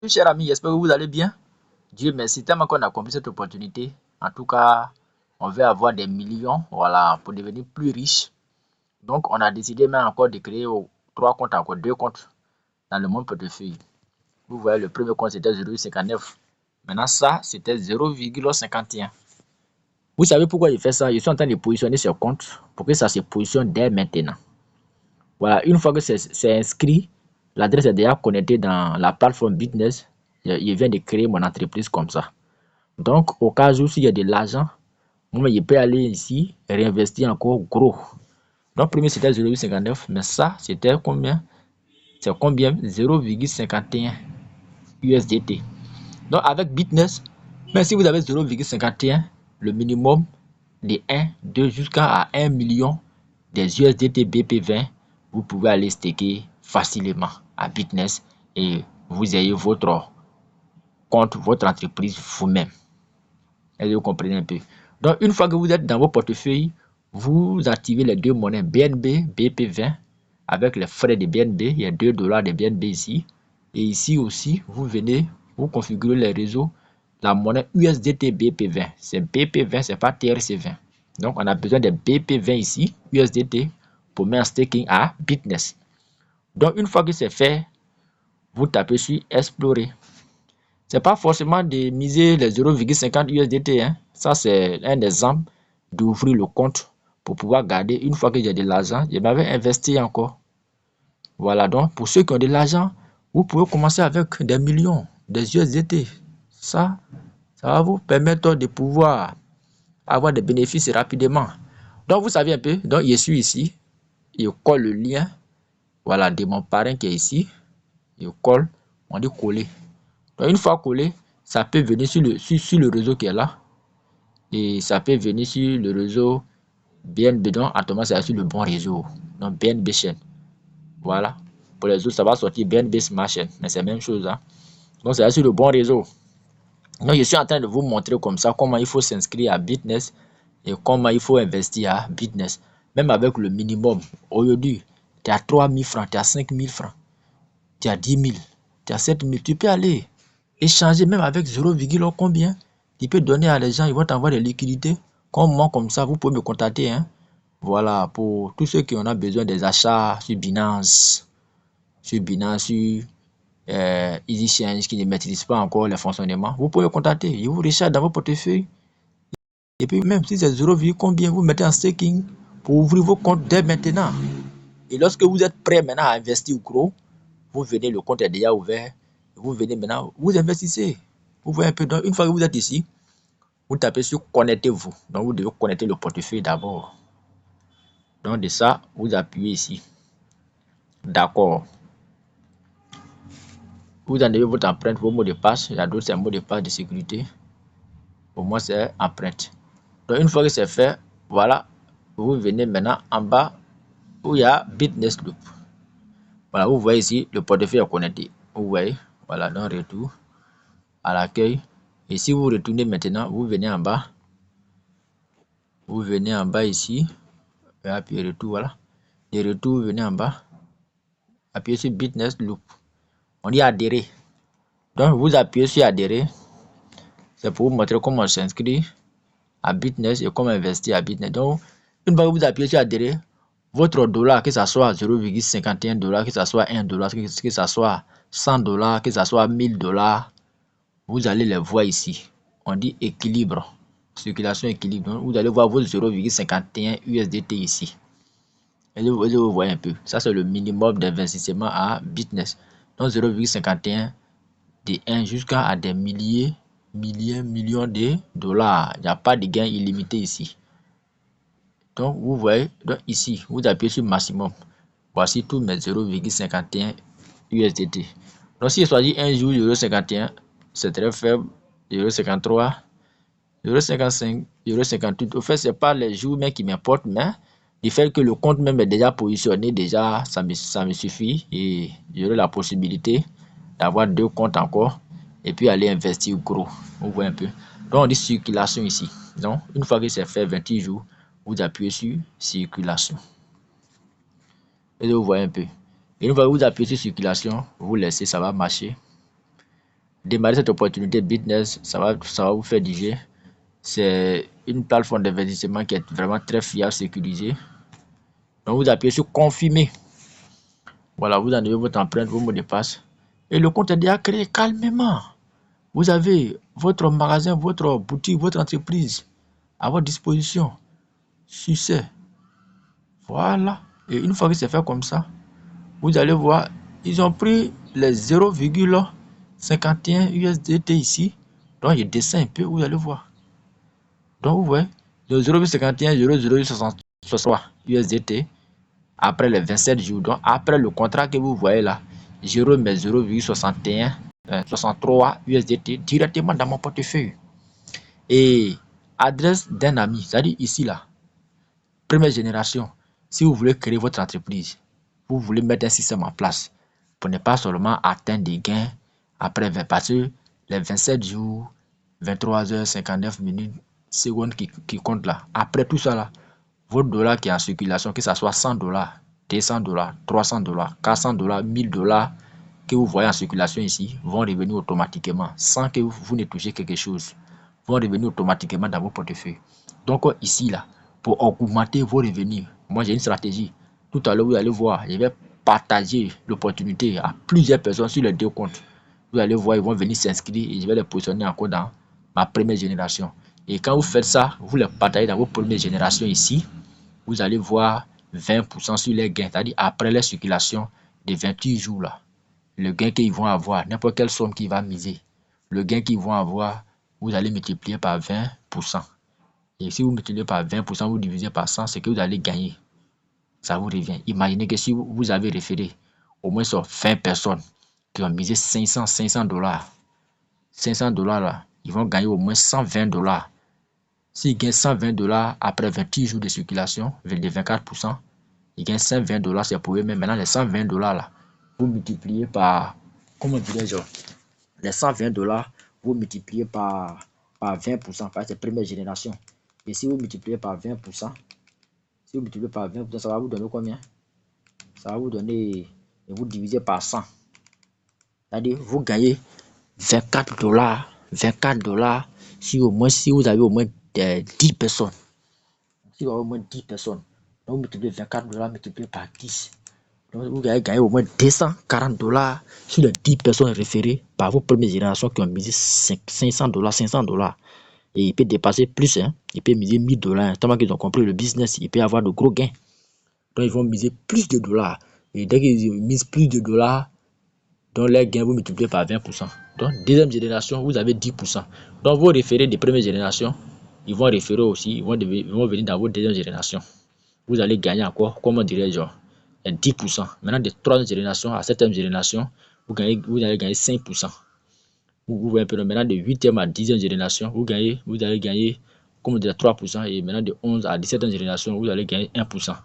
Cher ami, j'espère que vous allez bien. Dieu merci, tellement qu'on a compris cette opportunité. En tout cas, on veut avoir des millions, voilà, pour devenir plus riche. Donc, on a décidé même encore de créer trois comptes, encore deux comptes dans le monde portefeuille. Vous voyez, le premier compte c'était 0,59. Maintenant, ça, c'était 0,51. Vous savez pourquoi il fait ça? Je suis en train de positionner ce compte pour que ça se positionne dès maintenant. Voilà, une fois que c'est inscrit, l'adresse est déjà connectée dans la plateforme Business. Je viens de créer mon entreprise comme ça. Donc, au cas où s'il y a de l'argent, moi, je peux aller ici et réinvestir encore gros. Donc, premier, c'était 0,59, mais ça, c'était combien? C'est combien? 0,51 USDT. Donc, avec Bitness, même si vous avez 0,51, le minimum de 1, 2 jusqu'à 1 million des USDT BP20, vous pouvez aller staker facilement à Bitness et vous ayez votre compte, votre entreprise vous-même. Est-ce que vous comprenez un peu? Donc, une fois que vous êtes dans vos portefeuilles, vous activez les deux monnaies BNB, BP20 avec les frais de BNB. Il y a 2 dollars de BNB ici. Et ici aussi, vous venez, vous configurez les réseaux, la monnaie USDT BP20. C'est BP20, c'est pas TRC20. Donc, on a besoin de BP20 ici, USDT, pour mettre en staking à Bitness. Donc, une fois que c'est fait, vous tapez sur Explorer. C'est pas forcément de miser les 0,50 USDT. Hein. Ça, c'est un exemple d'ouvrir le compte pour pouvoir garder. Une fois que j'ai de l'argent, je m'avais investi encore. Voilà, donc pour ceux qui ont de l'argent, vous pouvez commencer avec des millions, des USDT. Ça va vous permettre de pouvoir avoir des bénéfices rapidement. Donc, vous savez un peu, donc je suis ici, je colle le lien, voilà, de mon parrain qui est ici, je colle, on dit coller. Donc, une fois collé, ça peut venir sur le réseau qui est là. Et ça peut venir sur le réseau BNB. Donc, automatiquement, c'est sur le bon réseau. Donc, BNB chaîne. Voilà. Pour les autres, ça va sortir BNB Smart Chain. Mais c'est la même chose. Hein. Donc, c'est sur le bon réseau. Donc, je suis en train de vous montrer comme ça comment il faut s'inscrire à Bitness et comment il faut investir à Bitness. Même avec le minimum. Aujourd'hui, tu as 3 000 francs, tu as 5 000 francs, tu as 10 000, tu as 7 000. Tu peux aller échanger même avec 0, combien. Tu peux donner à les gens, ils vont t'envoyer des liquidités. Comme moi, comme ça, vous pouvez me contacter. Hein. Voilà, pour tous ceux qui en ont besoin des achats sur Binance, sur EasyChange, qui ne maîtrisent pas encore le fonctionnement, vous pouvez me contacter. Je vous recharge dans vos portefeuilles. Et puis même si c'est 0, combien, vous mettez en staking pour ouvrir vos comptes dès maintenant. Et lorsque vous êtes prêt maintenant à investir gros, vous venez, le compte est déjà ouvert. Vous venez maintenant, vous investissez. Vous voyez un peu. Donc, une fois que vous êtes ici, vous tapez sur connectez-vous. Donc, vous devez connecter le portefeuille d'abord. Donc, de ça, vous appuyez ici. D'accord. Vous enlevez votre empreinte, vos mots de passe. Il y a d'autres, c'est un mot de passe de sécurité. Pour moi, c'est empreinte. Donc, une fois que c'est fait, voilà, vous venez maintenant en bas où il y a Bitness Loop. Voilà, vous voyez ici, le portefeuille est connecté. Vous voyez, voilà, donc retour à l'accueil. Et si vous retournez maintenant, vous venez en bas. Vous venez en bas ici. Et appuyez retour, voilà. Et retour, vous venez en bas. Appuyez sur Bitness Loop. On dit adhérer. Donc, vous appuyez sur adhérer. C'est pour vous montrer comment s'inscrire à Bitness et comment investir à Bitness. Donc, une fois que vous appuyez sur adhérer, votre dollar, que ce soit 0,51 $, que ce soit 1 $, que ce soit 100 $, que ce soit 1000 $, vous allez les voir ici. On dit équilibre, circulation équilibre. Donc, vous allez voir vos 0,51 USDT ici. Et vous voyez un peu. Ça, c'est le minimum d'investissement à Bitness. Donc, 0,51 de 1 jusqu'à des milliers, millions de dollars. Il n'y a pas de gain illimité ici. Donc, vous voyez, donc ici, vous appuyez sur maximum. Voici tous mes 0,51 USDT. Donc, si je choisis un jour 0,51, c'est très faible. 0,53, 0,55, 0,58. Au fait, ce n'est pas les jours mais qui m'importent, mais du fait que le compte même est déjà positionné, déjà, ça me suffit. Et j'aurai la possibilité d'avoir deux comptes encore et puis aller investir gros. Vous voyez un peu. Donc, on dit circulation ici. Donc, une fois que c'est fait 28 jours, vous appuyez sur circulation. Et vous voyez un peu. Et une fois que vous appuyez sur circulation, vous laissez, ça va marcher. démarrer cette opportunité Bitness, ça va vous faire DG. C'est une plateforme d'investissement qui est vraiment très fiable, sécurisée. Donc vous appuyez sur confirmer. Voilà, vous enlevez votre empreinte, vos mots de passe. Et le compte est déjà créé calmement. Vous avez votre magasin, votre boutique, votre entreprise à votre disposition. Succès. Voilà. Et une fois que c'est fait comme ça, vous allez voir, ils ont pris les 0,51 USDT ici. Donc, je descends un peu, vous allez voir. Donc, vous voyez, de 0,51 0,63 USDT après les 27 jours. Donc, après le contrat que vous voyez là, je remets 0,61 63 USDT directement dans mon portefeuille. Et adresse d'un ami, c'est-à-dire ici là, première génération, si vous voulez créer votre entreprise, vous voulez mettre un système en place pour ne pas seulement atteindre des gains après 20, parce que les 27 jours, 23h59 secondes qui comptent là, après tout ça là, votre dollar qui est en circulation, que ce soit 100 $, 200 $, 300 $, 400 $, 1000 $ que vous voyez en circulation ici, vont revenir automatiquement sans que vous ne touchiez quelque chose. Vont revenir automatiquement dans vos portefeuilles. Donc ici là, pour augmenter vos revenus, moi j'ai une stratégie. Tout à l'heure, vous allez voir, je vais partager l'opportunité à plusieurs personnes sur les deux comptes. Vous allez voir, ils vont venir s'inscrire et je vais les positionner encore dans ma première génération. Et quand vous faites ça, vous les partagez dans vos premières générations ici. Vous allez voir 20% sur les gains, c'est-à-dire après la circulation de 28 jours là. Le gain qu'ils vont avoir, n'importe quelle somme qu'ils vont miser, le gain qu'ils vont avoir, vous allez multiplier par 20%. Et si vous multipliez par 20%, vous divisez par 100, c'est que vous allez gagner. Ça vous revient. Imaginez que si vous avez référé au moins sur 20 personnes qui ont misé 500 $, 500 $ là, ils vont gagner au moins 120 $. S'ils gagnent 120 $ après 28 jours de circulation, de 24%, ils gagnent 120 $, c'est pour eux, mais maintenant les 120 $ là, vous multipliez par, comment dirais-je, les 120 $, vous multipliez par 20%, par cette première génération. Et si vous multipliez par 20%, si vous multipliez par 20%, ça va vous donner combien? Ça va vous donner, et vous divisez par 100. C'est-à-dire, vous gagnez 24 $, 24 $, si vous avez au moins 10 personnes. Si vous avez au moins 10 personnes, donc vous multipliez 24 $ multiplié par 10. Donc vous allez gagner au moins 240 $ sur les 10 personnes référées par vos premières générations qui ont misé 500 $, 500 $. Et il peut dépasser plus, hein. Il peut miser 1000 $. Tellement qu'ils ont compris le business, il peut avoir de gros gains. Donc ils vont miser plus de dollars. Et dès qu'ils misent plus de dollars, donc les gains, vous multipliez par 20%. Donc deuxième génération, vous avez 10%. Donc vos référés de première génération, ils vont référer aussi, ils vont venir dans votre deuxième génération. Vous allez gagner encore, comment dirais-je, 10%. Maintenant, de troisième génération à septième génération, vous allez gagner 5%. Vous voyez un peu, maintenant de 8e à 10e génération, vous allez gagner comme de 3%. Et maintenant de 11 à 17e génération, vous allez gagner 1%.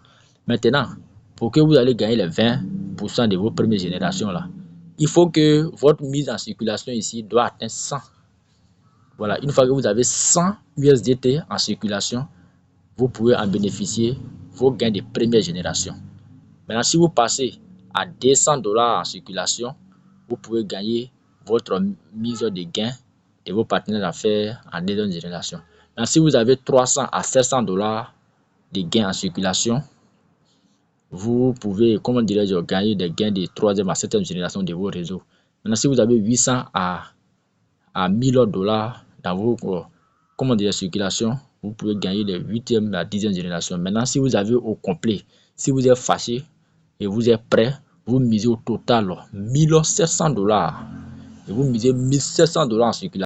Maintenant, pour que vous allez gagner les 20% de vos premières générations là, il faut que votre mise en circulation ici doit atteindre 100. Voilà, une fois que vous avez 100 USDT en circulation, vous pouvez en bénéficier vos gains de première génération. Maintenant, si vous passez à 200 $ en circulation, vous pouvez gagner votre mise de gain de vos partenaires d'affaires en deuxième génération. Maintenant, si vous avez 300 à 700 $ de gains en circulation, vous pouvez, comment dirais-je, gagner des gains de troisième à septième génération de vos réseaux. Maintenant, si vous avez 800 à 1000 $ dans vos, comment dire, circulation, vous pouvez gagner de 8e à 10e génération. Maintenant, si vous avez au complet, si vous êtes fâché et vous êtes prêt, vous misez au total 1700 $. Et vous misez 1700 $ en circulation.